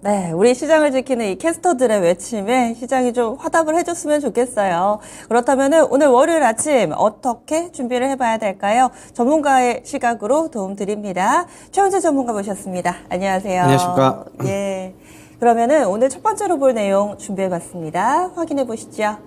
네, 우리 시장을 지키는 이 캐스터들의 외침에 시장이 좀 화답을 해줬으면 좋겠어요. 그렇다면 오늘 월요일 아침 어떻게 준비를 해봐야 될까요? 전문가의 시각으로 도움 드립니다. 최원재 전문가 모셨습니다. 안녕하세요. 안녕하십니까. 예. 그러면은 오늘 첫 번째로 볼 내용 준비해봤습니다. 확인해 보시죠.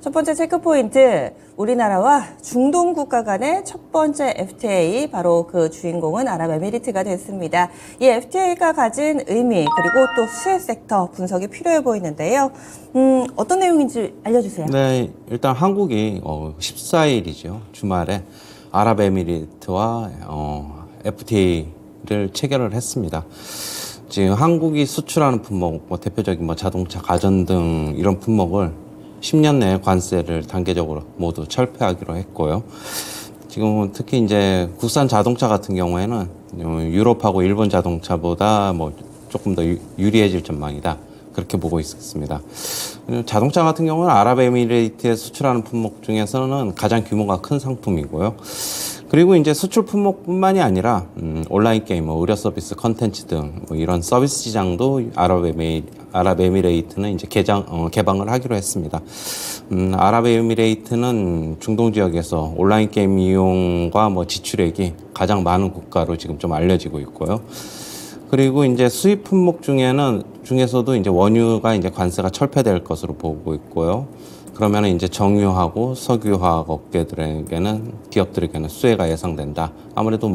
첫 번째 체크포인트, 우리나라와 중동 국가 간의 첫 번째 FTA, 바로 그 주인공은 아랍에미리트가 됐습니다. 이 FTA가 가진 의미, 그리고 또 수혜 섹터 분석이 필요해 보이는데요. 어떤 내용인지 알려주세요. 네, 일단 한국이 14일이죠. 주말에 아랍에미리트와 FTA를 체결을 했습니다. 지금 한국이 수출하는 품목, 대표적인 자동차, 가전 등 이런 품목을 10년 내에 관세를 단계적으로 모두 철폐하기로 했고요. 지금 특히 이제 국산 자동차 같은 경우에는 유럽하고 일본 자동차보다 조금 더 유리해질 전망이다. 그렇게 보고 있습니다. 자동차 같은 경우는 아랍에미리트에 수출하는 품목 중에서는 가장 규모가 큰 상품이고요. 그리고 이제 수출 품목뿐만이 아니라 온라인 게임, 의료 서비스, 컨텐츠 등 이런 서비스 시장도 아랍에미레이트는 이제 개방을 하기로 했습니다. 아랍에미레이트는 중동 지역에서 온라인 게임 이용과 지출액이 가장 많은 국가로 지금 좀 알려지고 있고요. 그리고 이제 수입 품목 중에서도 이제 원유가 이제 관세가 철폐될 것으로 보고 있고요. 그러면 이제 정유하고 석유화학 기업들에게는 수혜가 예상된다. 아무래도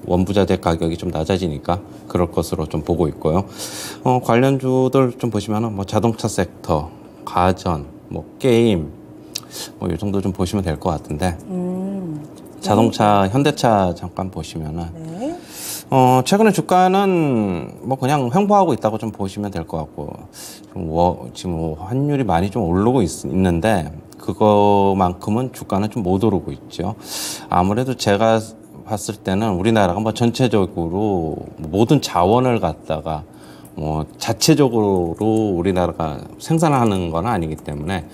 원부자재 가격이 좀 낮아지니까 그럴 것으로 좀 보고 있고요. 관련주들 좀 보시면은 자동차 섹터, 가전, 게임, 이 정도 좀 보시면 될 것 같은데. 자동차, 현대차 잠깐 보시면은. 네. 최근에 주가는 그냥 횡보하고 있다고 좀 보시면 될 것 같고, 지금 환율이 많이 좀 오르고 있는데, 그거만큼은 주가는 좀 못 오르고 있죠. 아무래도 제가 봤을 때는 우리나라가 전체적으로 모든 자원을 갖다가 자체적으로 우리나라가 생산하는 건 아니기 때문에,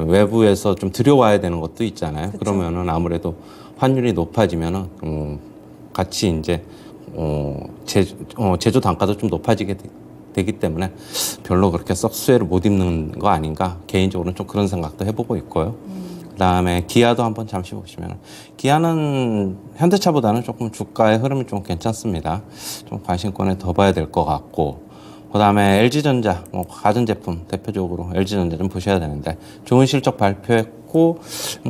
외부에서 좀 들여와야 되는 것도 있잖아요. 그쵸. 그러면은 아무래도 환율이 높아지면은, 같이 이제 제조 단가도 좀 높아지게 되기 때문에 별로 그렇게 썩 수혜를 못 입는 거 아닌가, 개인적으로는 좀 그런 생각도 해보고 있고요. 그다음에 기아도 한번 잠시 보시면, 기아는 현대차보다는 조금 주가의 흐름이 좀 괜찮습니다. 좀 관심권에 더 봐야 될 것 같고, 그다음에 LG전자, 가전제품 대표적으로 LG전자 좀 보셔야 되는데, 좋은 실적 발표했고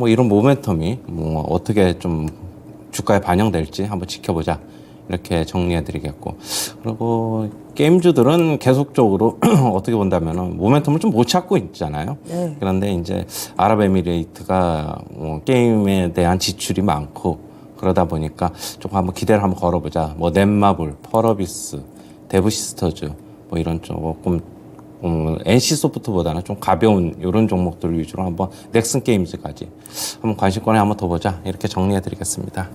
이런 모멘텀이 어떻게 좀 주가에 반영될지 한번 지켜보자, 이렇게 정리해드리겠고, 그리고 게임주들은 계속적으로 어떻게 본다면은 모멘텀을 좀 못 찾고 있잖아요. 네. 그런데 이제 아랍에미레이트가 게임에 대한 지출이 많고 그러다 보니까 조금 한번 기대를 한번 걸어보자. 넷마블, 펄어비스, 데브시스터즈 이런 조금 NC소프트보다는 좀 가벼운 이런 종목들 위주로 한번 넥슨 게임즈까지 한번 관심권에 한번 더 보자, 이렇게 정리해드리겠습니다.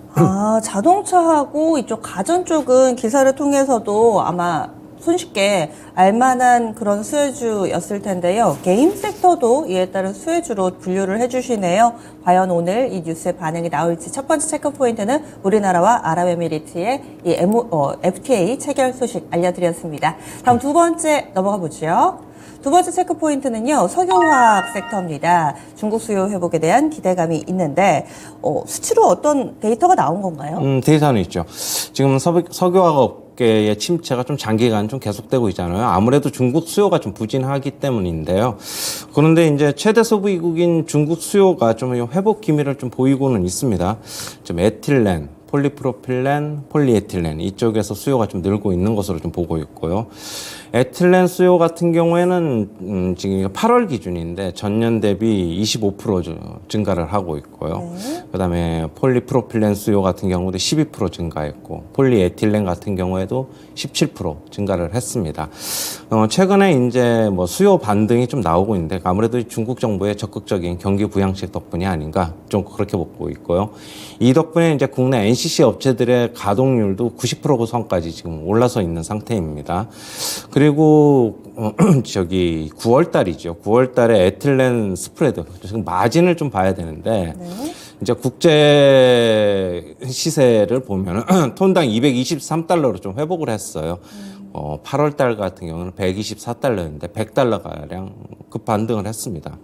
자동차하고 이쪽 가전 쪽은 기사를 통해서도 아마 손쉽게 알만한 그런 수혜주였을 텐데요. 게임 섹터도 이에 따른 수혜주로 분류를 해주시네요. 과연 오늘 이 뉴스의 반응이 나올지. 첫 번째 체크 포인트는 우리나라와 아랍에미리트의 이 FTA 체결 소식 알려드렸습니다. 다음 두 번째 넘어가 보죠. 두 번째 체크 포인트는요, 석유화학 섹터입니다. 중국 수요 회복에 대한 기대감이 있는데, 수치로 어떤 데이터가 나온 건가요? 데이터는 있죠. 지금 석유화학 업계의 침체가 좀 장기간 좀 계속되고 있잖아요. 아무래도 중국 수요가 좀 부진하기 때문인데요. 그런데 이제 최대 소비국인 중국 수요가 좀 회복 기미를 좀 보이고는 있습니다. 좀 에틸렌, 폴리프로필렌, 폴리에틸렌 이쪽에서 수요가 좀 늘고 있는 것으로 좀 보고 있고요. 에틸렌 수요 같은 경우에는 지금 8월 기준인데 전년 대비 25% 증가를 하고 있고요. 그다음에 폴리프로필렌 수요 같은 경우도 12% 증가했고, 폴리에틸렌 같은 경우에도 17% 증가를 했습니다. 최근에 이제 수요 반등이 좀 나오고 있는데, 아무래도 중국 정부의 적극적인 경기 부양책 덕분이 아닌가, 좀 그렇게 보고 있고요. 이 덕분에 이제 국내 NCC 업체들의 가동률도 90% 선까지 지금 올라서 있는 상태입니다. 그리고 9월 달이죠. 9월 달에 에틸렌 스프레드, 지금 마진을 좀 봐야 되는데, 이제 국제 시세를 보면 톤당 $223로 좀 회복을 했어요. 8월 달 같은 경우는 124달러였는데 100달러가량 급반등을 했습니다.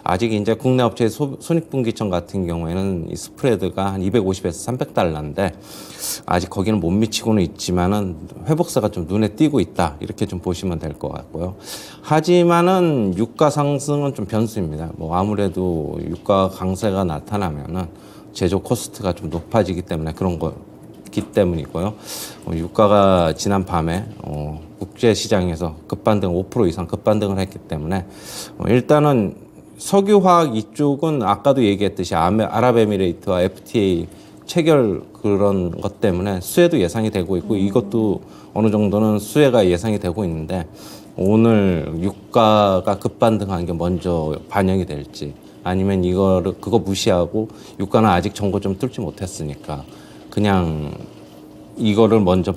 아직 이제 국내 업체의 손익분기점 같은 경우에는 이 스프레드가 한 250에서 300달러인데 아직 거기는 못 미치고는 있지만은 회복세가 좀 눈에 띄고 있다. 이렇게 좀 보시면 될 것 같고요. 하지만은 유가 상승은 좀 변수입니다. 뭐 아무래도 유가 강세가 나타나면은 제조 코스트가 좀 높아지기 때문에 그런 거기 때문이고요. 유가가 지난 밤에 국제 시장에서 급반등 5% 이상 급반등을 했기 때문에 일단은 석유화학 이쪽은 아까도 얘기했듯이 아랍에미레이트와 FTA 체결 그런 것 때문에 수혜도 예상이 되고 있고 이것도 어느 정도는 수혜가 예상이 되고 있는데 오늘 유가가 급반등한 게 먼저 반영이 될지 아니면 그거 무시하고 유가는 아직 정고점 뚫지 못했으니까 그냥 이거를 먼저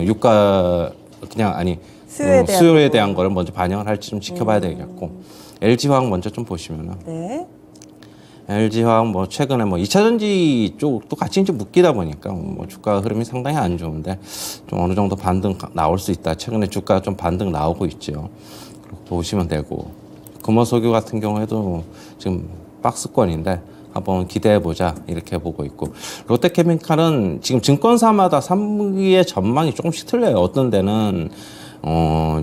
유가 그냥 수요에 대한 거를 먼저 반영을 할지 좀 지켜봐야 되겠고 LG화학 먼저 좀 보시면은 네. LG화학 뭐 최근에 뭐 2차전지 쪽도 같이 이제 묶이다 보니까 뭐 주가 흐름이 상당히 안 좋은데 좀 어느 정도 반등 나올 수 있다. 최근에 주가 좀 반등 나오고 있죠. 그렇게 보시면 되고 금호석유 같은 경우에도 지금 박스권인데 한번 기대해보자 이렇게 보고 있고 롯데케미칼은 지금 증권사마다 3분기의 전망이 조금씩 틀려요. 어떤 데는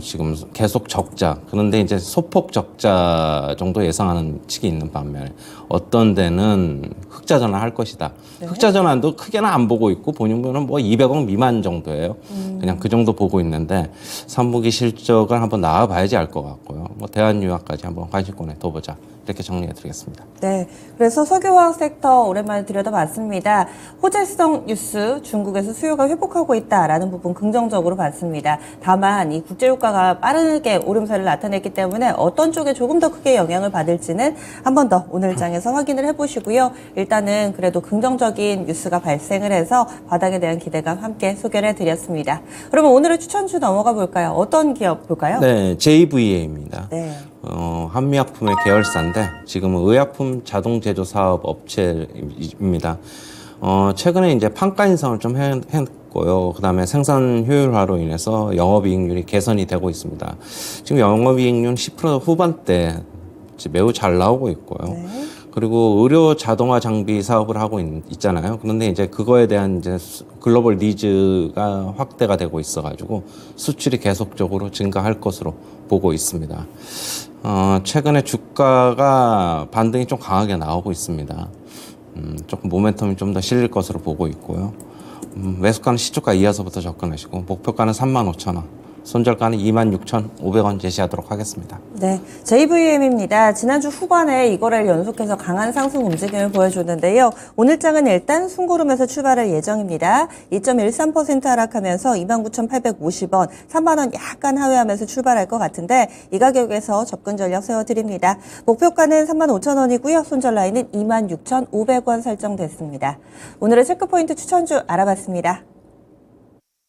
지금 계속 적자 그런데 이제 소폭 적자 정도 예상하는 측이 있는 반면에 어떤 데는 흑자 전환할 것이다. 네. 흑자 전환도 크게는 안 보고 있고 본인분은 뭐 200억 미만 정도예요. 그냥 그 정도 보고 있는데 3분기 실적을 한번 나와봐야지 알 것 같고요. 뭐 대한유화까지 한번 관심권에 둬보자. 이렇게 정리해 드리겠습니다. 네. 그래서 석유화학 섹터 오랜만에 들여다봤습니다. 호재성 뉴스 중국에서 수요가 회복하고 있다라는 부분 긍정적으로 봤습니다. 다만 이 국제유가가 빠르게 오름세를 나타냈기 때문에 어떤 쪽에 조금 더 크게 영향을 받을지는 한 번 더 오늘 장에서 확인을 해보시고요. 일단은 그래도 긍정적인 뉴스가 발생을 해서 바닥에 대한 기대감 함께 소개를 해드렸습니다. 그러면 오늘의 추천주 넘어가 볼까요? 어떤 기업 볼까요? 네, JVA입니다. 네. 한미약품의 계열사인데 지금은 의약품 자동 제조 사업 업체입니다. 최근에 이제 판가 인상을 좀 했고요. 그다음에 생산 효율화로 인해서 영업이익률이 개선이 되고 있습니다. 지금 영업이익률 10% 후반대 매우 잘 나오고 있고요. 네. 그리고 의료 자동화 장비 사업을 하고 있잖아요. 그런데 이제 그거에 대한 이제 글로벌 니즈가 확대가 되고 있어가지고 수출이 계속적으로 증가할 것으로 보고 있습니다. 최근에 주가가 반등이 좀 강하게 나오고 있습니다. 조금 모멘텀이 좀 더 실릴 것으로 보고 있고요. 매수가는 시초가 이하서부터 접근하시고 목표가는 35,000원. 손절가는 26,500원 제시하도록 하겠습니다. 네, JVM입니다. 지난주 후반에 이거를 연속해서 강한 상승 움직임을 보여줬는데요. 오늘 장은 일단 숨고름에서 출발할 예정입니다. 2.13% 하락하면서 29,850원, 3만원 약간 하회하면서 출발할 것 같은데 이 가격에서 접근 전략 세워드립니다. 목표가는 35,000원이고요. 손절 라인은 26,500원 설정됐습니다. 오늘의 체크포인트 추천주 알아봤습니다.